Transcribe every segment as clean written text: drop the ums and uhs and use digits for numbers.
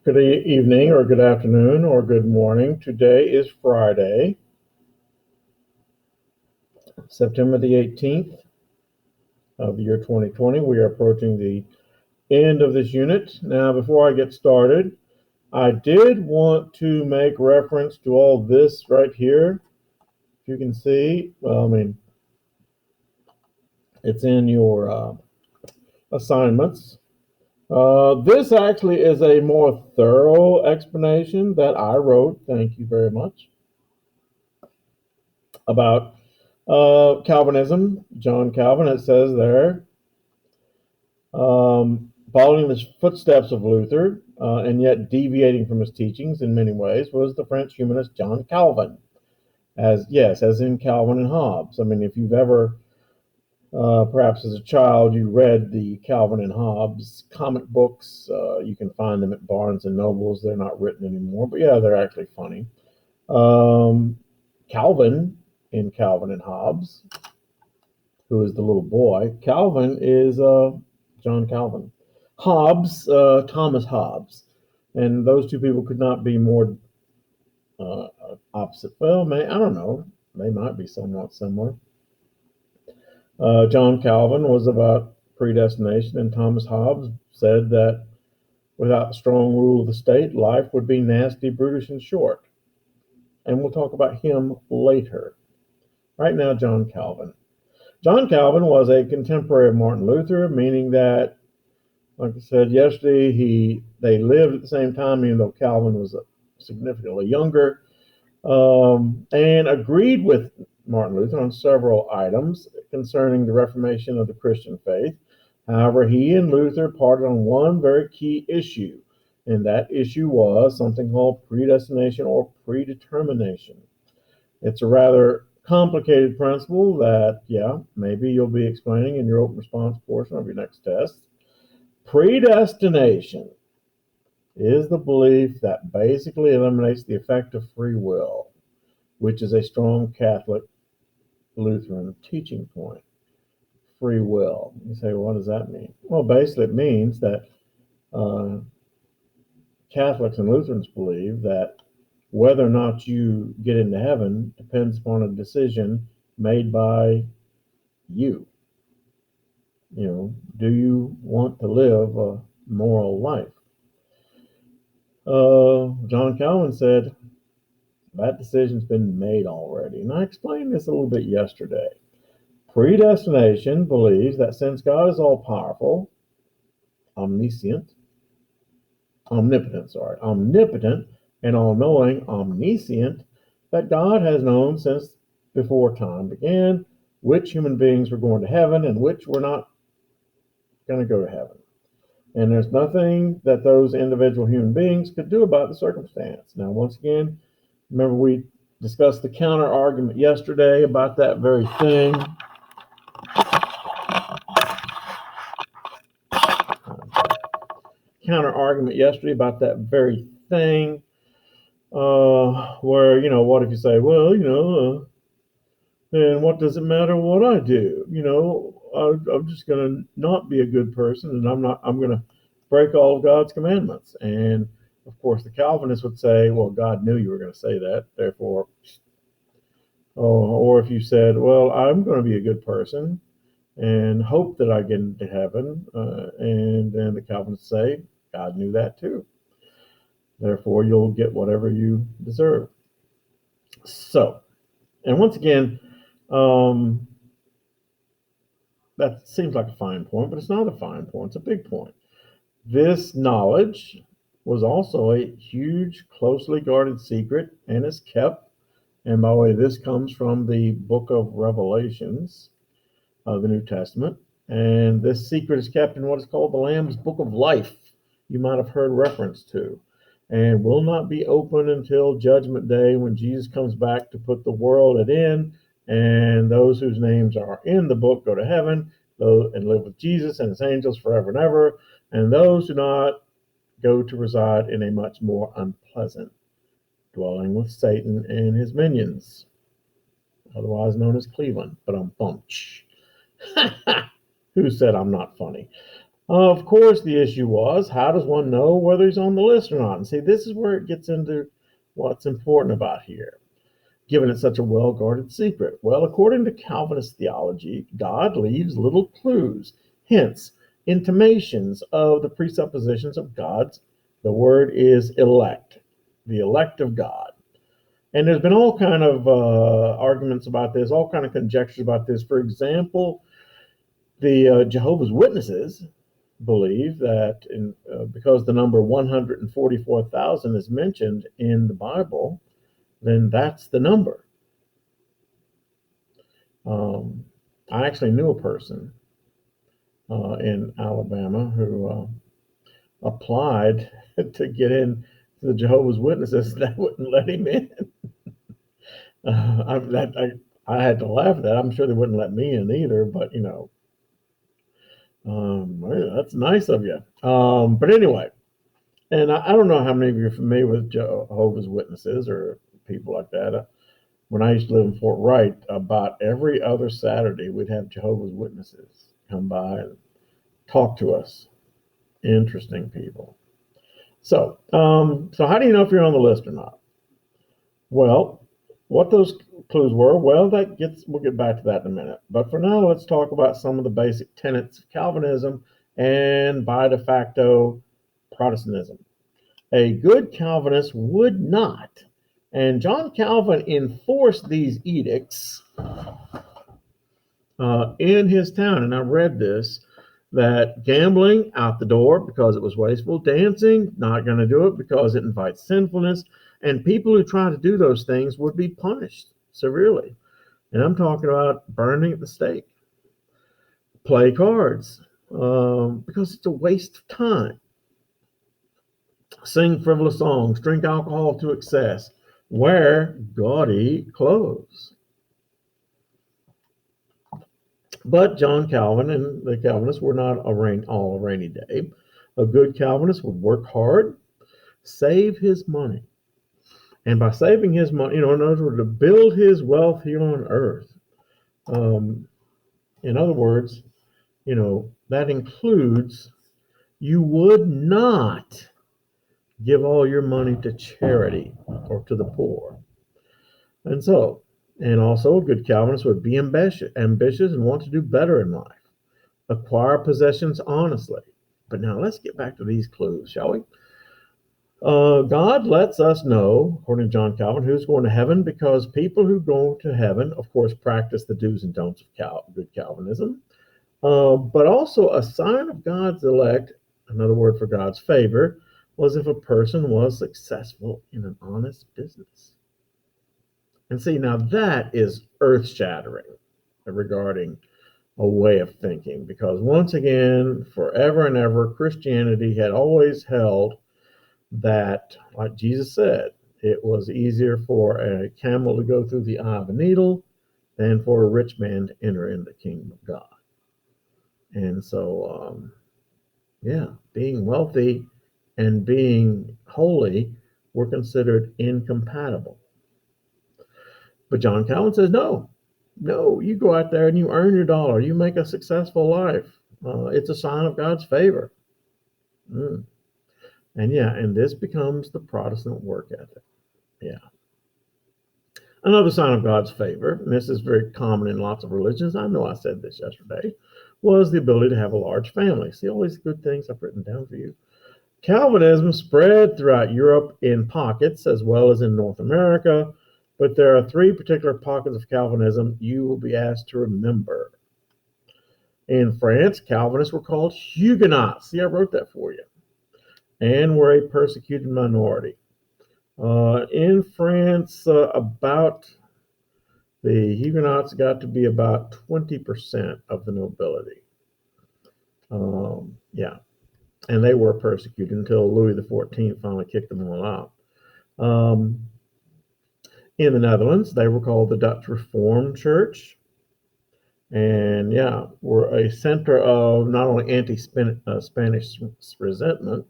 Good evening, or good afternoon, or good morning. Today is Friday, September the 18th of the year 2020. We are approaching the end of this unit. Now, before I get started, I did want to make reference to all this right here. If you can see, it's in your assignments. This actually is a more thorough explanation that I wrote. Thank you very much. About Calvinism, John Calvin, it says there, following the footsteps of Luther, and yet deviating from his teachings in many ways, was the French humanist John Calvin. As in Calvin and Hobbes. I mean, if you've ever, perhaps as a child, you read the Calvin and Hobbes comic books, you can find them at Barnes and Nobles. They're not written anymore, but yeah, they're actually funny. Calvin in Calvin and Hobbes, who is the little boy. Calvin is John Calvin. Hobbes, Thomas Hobbes. And those two people could not be more opposite. Well, I don't know. They might be somewhat similar. John Calvin was about predestination, and Thomas Hobbes said that without the strong rule of the state, life would be nasty, brutish, and short. And we'll talk about him later. Right now, John Calvin. John Calvin was a contemporary of Martin Luther, meaning that, like I said yesterday, they lived at the same time, even though Calvin was significantly younger, and agreed with Martin Luther on several items concerning the reformation of the Christian faith. However, he and Luther parted on one very key issue, and that issue was something called predestination or predetermination. It's a rather complicated principle that, maybe you'll be explaining in your open response portion of your next test. Predestination is the belief that basically eliminates the effect of free will, which is a strong Catholic Lutheran teaching point. Free will. You say, well, what does that mean? Well, basically it means that Catholics and Lutherans believe that whether or not you get into heaven depends upon a decision made by you. Do you want to live a moral life? John Calvin said that decision's been made already. And I explained this a little bit yesterday. Predestination believes that since God is all-powerful, omnipotent, and all-knowing, omniscient, that God has known since before time began which human beings were going to heaven and which were not going to go to heaven. And there's nothing that those individual human beings could do about the circumstance. Now, once again, remember we discussed the counter argument yesterday about that very thing. Counter argument yesterday about that very thing. Where, what if you say, well, then what does it matter what I do? I'm just going to not be a good person, and I'm going to break all of God's commandments. And of course, the Calvinists would say, well, God knew you were going to say that, therefore. Or if you said, well, I'm going to be a good person and hope that I get into heaven, and then the Calvinists say, God knew that too. Therefore, you'll get whatever you deserve. So, and once again, that seems like a fine point, but it's not a fine point. It's a big point. This knowledge was also a huge, closely guarded secret and is kept. And by the way, this comes from the book of Revelations of the New Testament. And this secret is kept in what is called the Lamb's Book of Life, you might have heard reference to, and will not be open until Judgment Day when Jesus comes back to put the world at end, and those whose names are in the book go to heaven and live with Jesus and his angels forever and ever, and those who not go to reside in a much more unpleasant dwelling with Satan and his minions, otherwise known as Cleveland. But I'm bunch. Who said I'm not funny? Of course, the issue was, how does one know whether he's on the list or not? And see, this is where it gets into what's important about here, given it's such a well guarded secret. Well, according to Calvinist theology, God leaves little clues, hints, intimations of the presuppositions of God's, the word is elect, the elect of God. And there's been all kind of arguments about this, all kind of conjectures about this. For example, the Jehovah's Witnesses believe that because the number 144,000 is mentioned in the Bible, then that's the number. I actually knew a person in Alabama who applied to get in to the Jehovah's Witnesses. They wouldn't let him in. I had to laugh at that. I'm sure they wouldn't let me in either, but that's nice of you. But anyway, and I don't know how many of you are familiar with Jehovah's Witnesses or people like that. When I used to live in Fort Wright, about every other Saturday, we'd have Jehovah's Witnesses come by and talk to us. Interesting people. So how do you know if you're on the list or not? Well, what those clues were, well, we'll get back to that in a minute. But for now, let's talk about some of the basic tenets of Calvinism and by de facto Protestantism. A good Calvinist would not, and John Calvin enforced these edicts in his town, and I read this, that gambling, out the door because it was wasteful, dancing, not going to do it because it invites sinfulness, and people who try to do those things would be punished severely. And I'm talking about burning at the stake. Play cards because it's a waste of time. Sing frivolous songs, drink alcohol to excess, wear gaudy clothes. But John Calvin and the Calvinists were not all a rainy day. A good Calvinist would work hard, save his money. And by saving his money, in other words, to build his wealth here on earth. In other words, that includes you would not give all your money to charity or to the poor. And also a good Calvinist would be ambitious and want to do better in life, acquire possessions honestly. But now let's get back to these clues, shall we? God lets us know, according to John Calvin, who's going to heaven, because people who go to heaven, of course, practice the do's and don'ts of good Calvinism. But also a sign of God's elect, another word for God's favor, was if a person was successful in an honest business. And see, now that is earth-shattering regarding a way of thinking, because once again, forever and ever, Christianity had always held that, like Jesus said, it was easier for a camel to go through the eye of a needle than for a rich man to enter in the kingdom of God. And so, being wealthy and being holy were considered incompatible. But John Calvin says, no, you go out there and you earn your dollar. You make a successful life. It's a sign of God's favor. And this becomes the Protestant work ethic. Yeah. Another sign of God's favor, and this is very common in lots of religions, I know I said this yesterday, was the ability to have a large family. See all these good things I've written down for you. Calvinism spread throughout Europe in pockets as well as in North America, but there are three particular pockets of Calvinism you will be asked to remember. In France, Calvinists were called Huguenots. See, I wrote that for you. And were a persecuted minority. In France, about the Huguenots got to be about 20% of the nobility. And they were persecuted until Louis XIV finally kicked them all out. In the Netherlands, they were called the Dutch Reformed Church. And were a center of not only anti-Spanish resentment.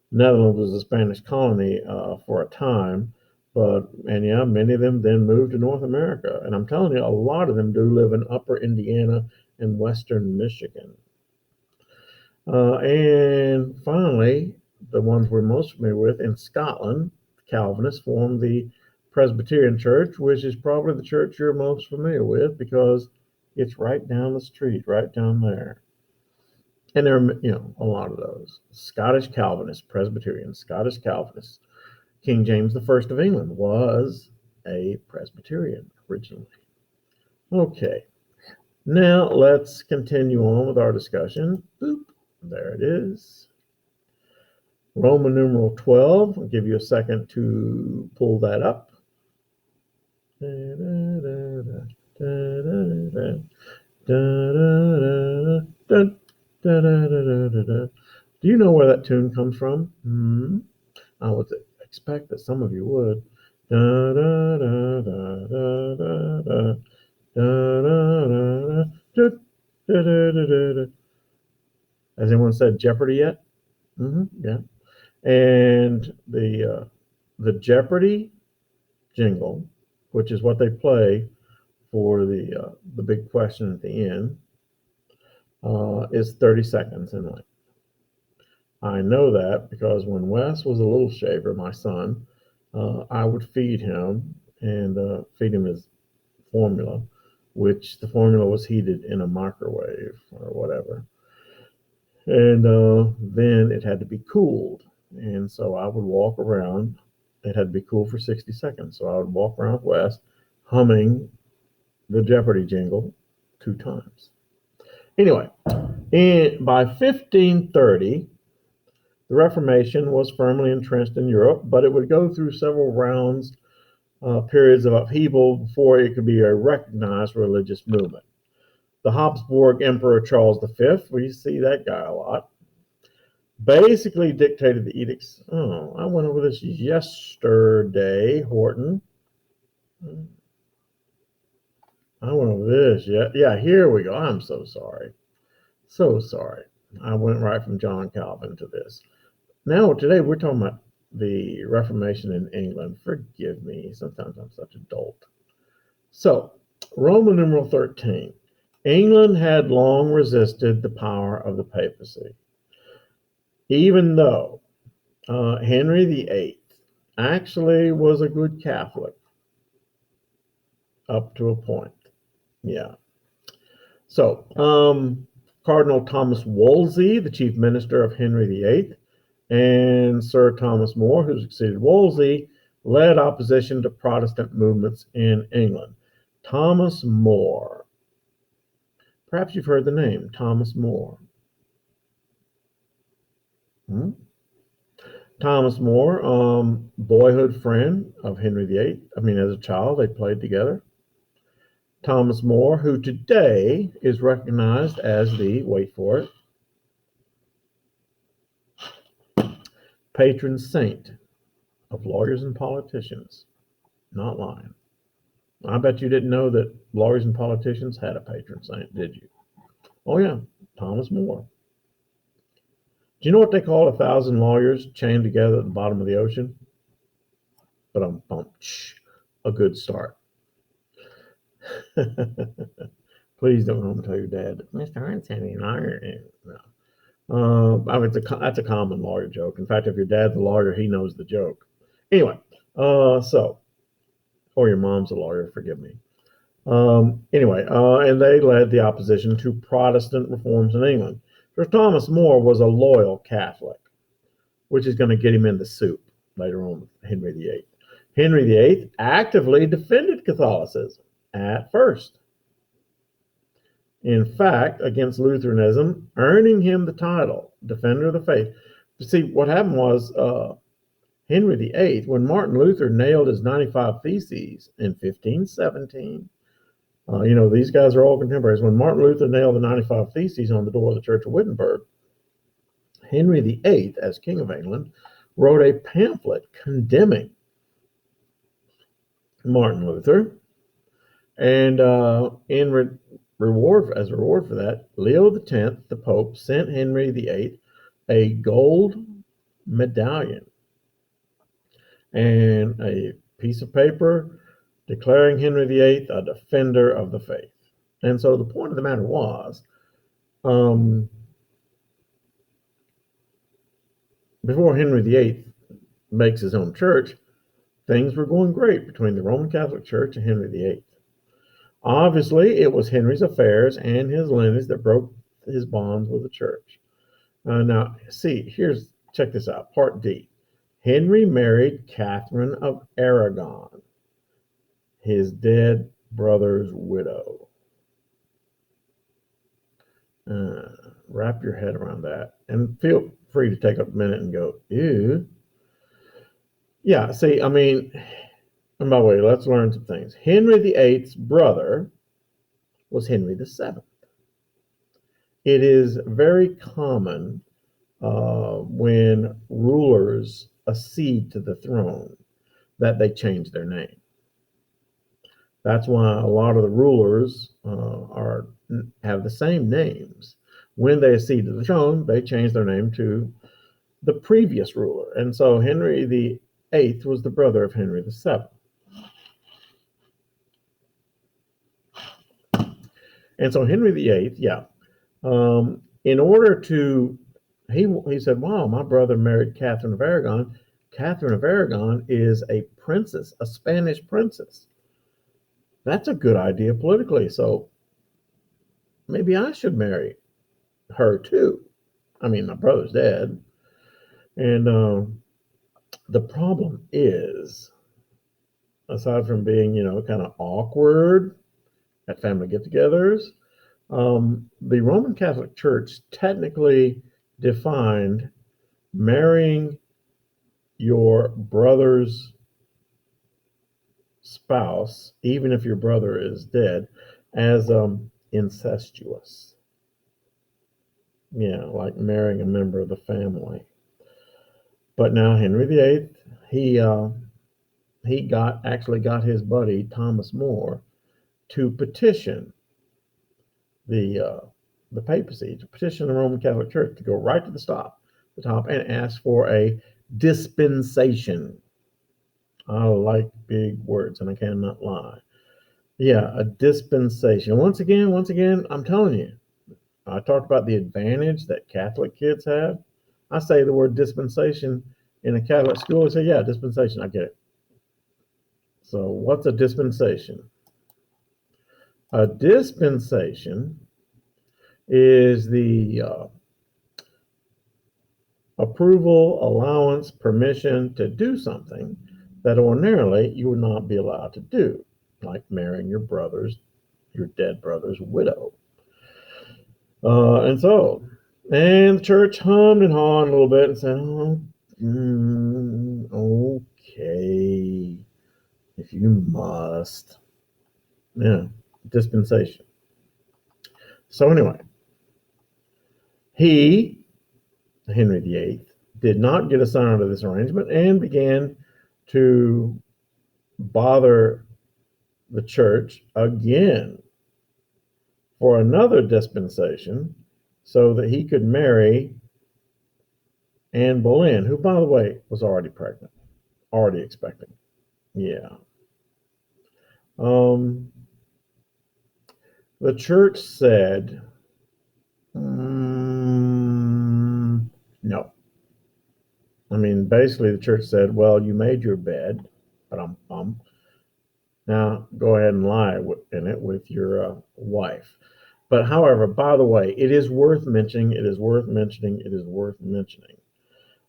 Netherlands was a Spanish colony for a time, many of them then moved to North America. And I'm telling you, a lot of them do live in upper Indiana and western Michigan. And finally, the ones we're most familiar with in Scotland, Calvinists formed the Presbyterian Church, which is probably the church you're most familiar with because it's right down the street, right down there. And there are, a lot of those. Scottish Calvinists, Presbyterian, Scottish Calvinists. King James I of England was a Presbyterian originally. Okay, now let's continue on with our discussion. Boop, there it is. Roman numeral 12. I'll give you a second to pull that up. Do you know where that tune comes from? I would expect that some of you would. Has anyone said Jeopardy yet? Yeah. And the Jeopardy jingle, which is what they play for the big question at the end, is 30 seconds in length. I know that because when Wes was a little shaver, my son, I would feed him and feed him his formula, which the formula was heated in a microwave or whatever. And then it had to be cooled. And so I would walk around. It had to be cool for 60 seconds. So I would walk around with Wes humming the Jeopardy jingle 2 times. Anyway, by 1530, the Reformation was firmly entrenched in Europe, but it would go through several periods of upheaval before it could be a recognized religious movement. The Habsburg Emperor Charles V, we see that guy a lot, basically dictated the edicts. Oh, I went over this yesterday, Horton. I went over this. Yeah, here we go. I'm so sorry. So sorry. I went right from John Calvin to this. Now, today we're talking about the Reformation in England. Forgive me. Sometimes I'm such a dolt. So, Roman numeral 13. England had long resisted the power of the papacy, even though Henry VIII actually was a good Catholic up to a point. Yeah. So, Cardinal Thomas Wolsey, the chief minister of Henry VIII, and Sir Thomas More, who succeeded Wolsey, led opposition to Protestant movements in England. Thomas More. Perhaps you've heard the name, Thomas More. Thomas More, boyhood friend of Henry VIII. I mean, as a child, they played together. Thomas More, who today is recognized as the, wait for it, patron saint of lawyers and politicians. Not lying. I bet you didn't know that lawyers and politicians had a patron saint, did you? Oh, yeah, Thomas More. Do you know what they call 1,000 lawyers chained together at the bottom of the ocean? But a good start. Please don't go home and tell your dad, Mr. Einstein, a lawyer. No. That's a common lawyer joke. In fact, if your dad's a lawyer, he knows the joke. Anyway, or your mom's a lawyer, forgive me. And they led the opposition to Protestant reforms in England. Sir Thomas More was a loyal Catholic, which is going to get him in the soup later on with Henry VIII. Henry VIII actively defended Catholicism at first. In fact, against Lutheranism, earning him the title, Defender of the Faith. You see, what happened was Henry VIII, when Martin Luther nailed his 95 Theses in 1517, these guys are all contemporaries. When Martin Luther nailed the 95 Theses on the door of the Church of Wittenberg, Henry VIII, as King of England, wrote a pamphlet condemning Martin Luther. And as a reward for that, Leo X, the Pope, sent Henry VIII a gold medallion and a piece of paper declaring Henry VIII a defender of the faith. And so the point of the matter was, before Henry VIII makes his own church, things were going great between the Roman Catholic Church and Henry VIII. Obviously, it was Henry's affairs and his lineage that broke his bonds with the church. Now, check this out, Part D. Henry married Catherine of Aragon, his dead brother's widow. Wrap your head around that. And feel free to take a minute and go, ew. Yeah, see, I mean, and by the way, let's learn some things. Henry VIII's brother was Henry VII. It is very common when rulers accede to the throne that they change their name. That's why a lot of the rulers have the same names. When they accede to the throne, they change their name to the previous ruler. And so Henry VIII was the brother of Henry VII. And so Henry VIII, in order to, he said, wow, my brother married Catherine of Aragon. Catherine of Aragon is a princess, a Spanish princess. That's a good idea politically. So maybe I should marry her too. I mean, my brother's dead. And the problem is, aside from being, kind of awkward at family get-togethers, the Roman Catholic Church technically defined marrying your brother's spouse, even if your brother is dead, as incestuous. Yeah, like marrying a member of the family. But now Henry VIII, he actually got his buddy Thomas More to petition the papacy, to petition the Roman Catholic Church to go right to the top, and ask for a dispensation. I like big words, and I cannot lie. Yeah, a dispensation. Once again, I'm telling you, I talked about the advantage that Catholic kids have. I say the word dispensation in a Catholic school, they say, yeah, dispensation, I get it. So what's a dispensation? A dispensation is the approval, allowance, permission to do something that ordinarily you would not be allowed to do, like marrying your dead brother's widow. And the church hummed and hawed a little bit and said, okay, if you must. Yeah, dispensation. So anyway, Henry VIII, did not get a sign out of this arrangement and began to bother the church again for another dispensation so that he could marry Anne Boleyn, who, by the way, was already pregnant, already expecting. Yeah. The church said, no. I mean, basically, the church said, well, you made your bed, but now go ahead and lie in it with your wife. But however, by the way, it is worth mentioning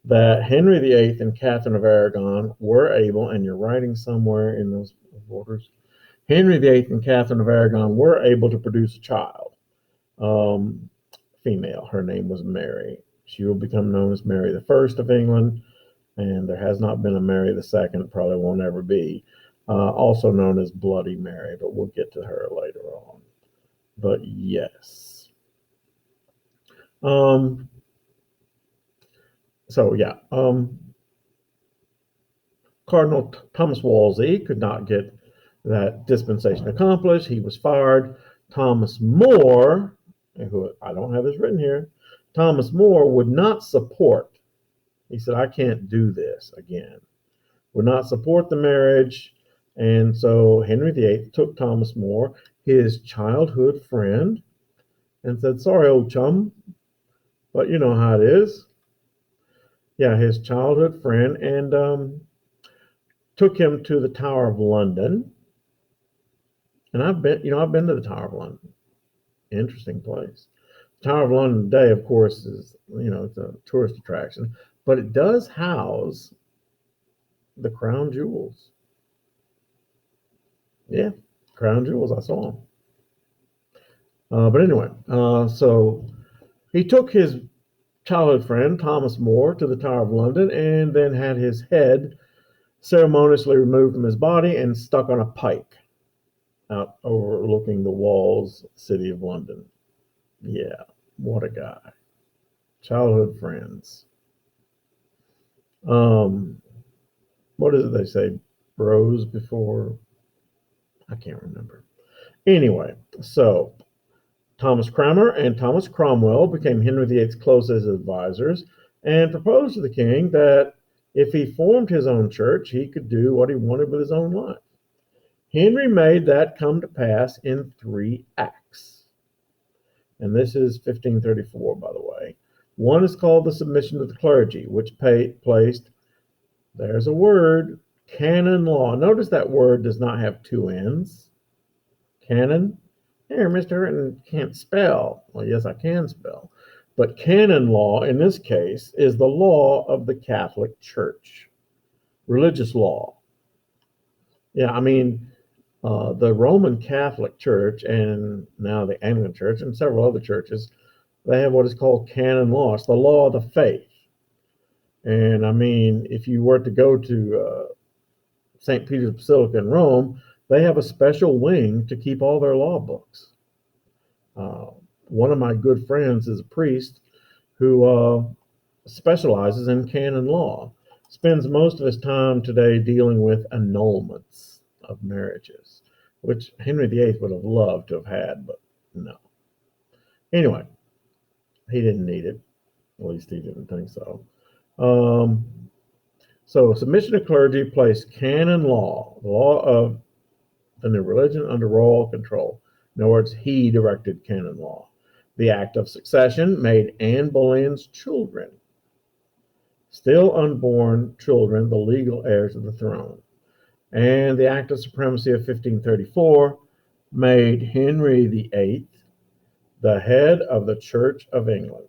that Henry VIII and Catherine of Aragon were able, and you're writing somewhere in those orders, Henry VIII and Catherine of Aragon were able to produce a child, female. Her name was Mary. She will become known as Mary I of England, and there has not been a Mary II, probably won't ever be, also known as Bloody Mary, but we'll get to her later on. But yes. Cardinal Thomas Wolsey could not get that dispensation accomplished. He was fired. Thomas More, who I don't have this written here, Thomas More would not support. He said, I can't do this again. Would not support the marriage. And so Henry VIII took Thomas More, his childhood friend, and said, sorry, old chum, but you know how it is. Yeah, his childhood friend, and took him to the Tower of London. And I've been to the Tower of London. Interesting place. The Tower of London today, of course, is it's a tourist attraction, but it does house the crown jewels. Yeah, crown jewels. I saw them. But anyway, so he took his childhood friend Thomas More to the Tower of London, and then had his head ceremoniously removed from his body and stuck on a pike out overlooking the walls, city of London. Yeah, what a guy. Childhood friends. Um, what is it they say? Bros before? I can't remember. Anyway, so Thomas Cranmer and Thomas Cromwell became Henry VIII's closest advisors and proposed to the king that if he formed his own church, he could do what he wanted with his own life. Henry made that come to pass in 3 acts. And this is 1534, by the way. One is called the Submission of the Clergy, which placed, there's a word, canon law. Notice that word does not have two N's. Canon. Here, Mr. Hurton can't spell. Well, yes, I can spell. But canon law, in this case, is the law of the Catholic Church, religious law. Yeah, I mean, the Roman Catholic Church and now the Anglican Church and several other churches, they have what is called canon law. It's the law of the faith. And I mean, if you were to go to St. Peter's Basilica in Rome, they have a special wing to keep all their law books. One of my good friends is a priest who specializes in canon law, spends most of his time today dealing with annulments of marriages, which Henry VIII would have loved to have had, but no. Anyway, he didn't need it. At least he didn't think so. So submission to clergy placed canon law, the law of the new religion, under royal control. In other words, he directed canon law. The Act of Succession made Anne Boleyn's children, still unborn children, the legal heirs of the throne. And the Act of Supremacy of 1534 made Henry VIII the head of the Church of England.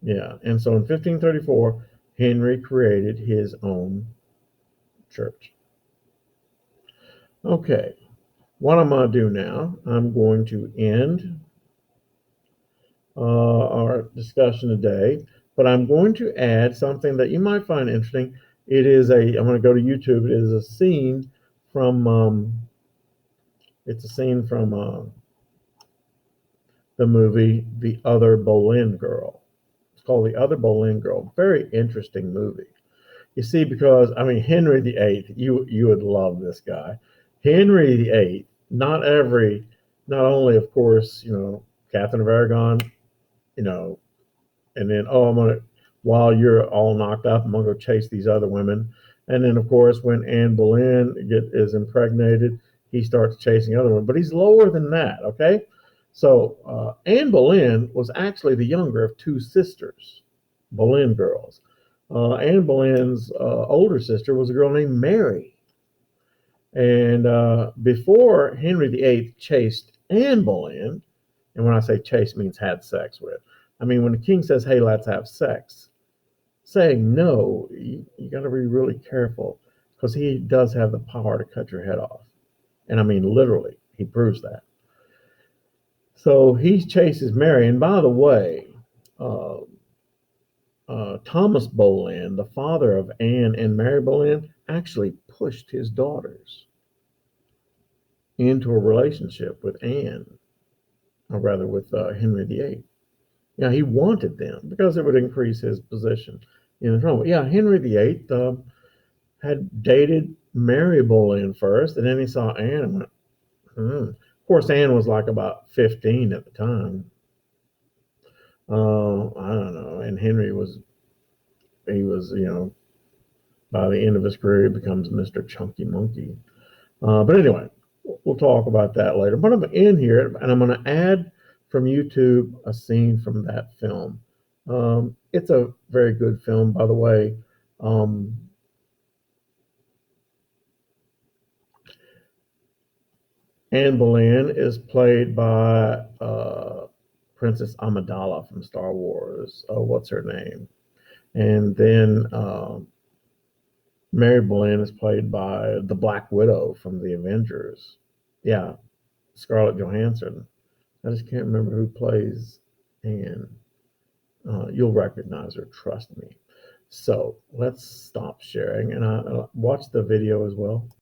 Yeah, and so in 1534, Henry created his own church. Okay, what I'm going to do now, I'm going to end our discussion today, but I'm going to add something that you might find interesting. I'm going to go to YouTube. It is a scene from, the movie The Other Boleyn Girl. It's called The Other Boleyn Girl. Very interesting movie. You see, because I mean Henry VIII, you would love this guy. Henry VIII, not only of course, Catherine of Aragon, and then while you're all knocked up, I'm gonna go chase these other women. And then of course when Anne Boleyn is impregnated, he starts chasing other women. But he's lower than that, okay? So Anne Boleyn was actually the younger of two sisters, Boleyn girls. Anne Boleyn's older sister was a girl named Mary. And before Henry VIII chased Anne Boleyn, and when I say chase means had sex with, I mean when the king says, hey, let's have sex, saying no, you got to be really careful because he does have the power to cut your head off. And I mean literally, he proves that. So he chases Mary. And by the way, Thomas Boleyn, the father of Anne and Mary Boleyn, actually pushed his daughters into a relationship with Anne, or rather with Henry VIII. Yeah, he wanted them because it would increase his position in the throne. Yeah, Henry VIII had dated Mary Boleyn first, and then he saw Anne and went, Of course, Anne was like about 15 at the time. I don't know. And Henry was, by the end of his career, he becomes Mr. Chunky Monkey. But anyway, we'll talk about that later. But I'm going to end here, and I'm going to add from YouTube a scene from that film. It's a very good film, by the way. Anne Boleyn is played by Princess Amidala from Star Wars. Oh, what's her name? And then Mary Boleyn is played by the Black Widow from the Avengers. Yeah, Scarlett Johansson. I just can't remember who plays Anne. You'll recognize her, trust me. So let's stop sharing and watch the video as well.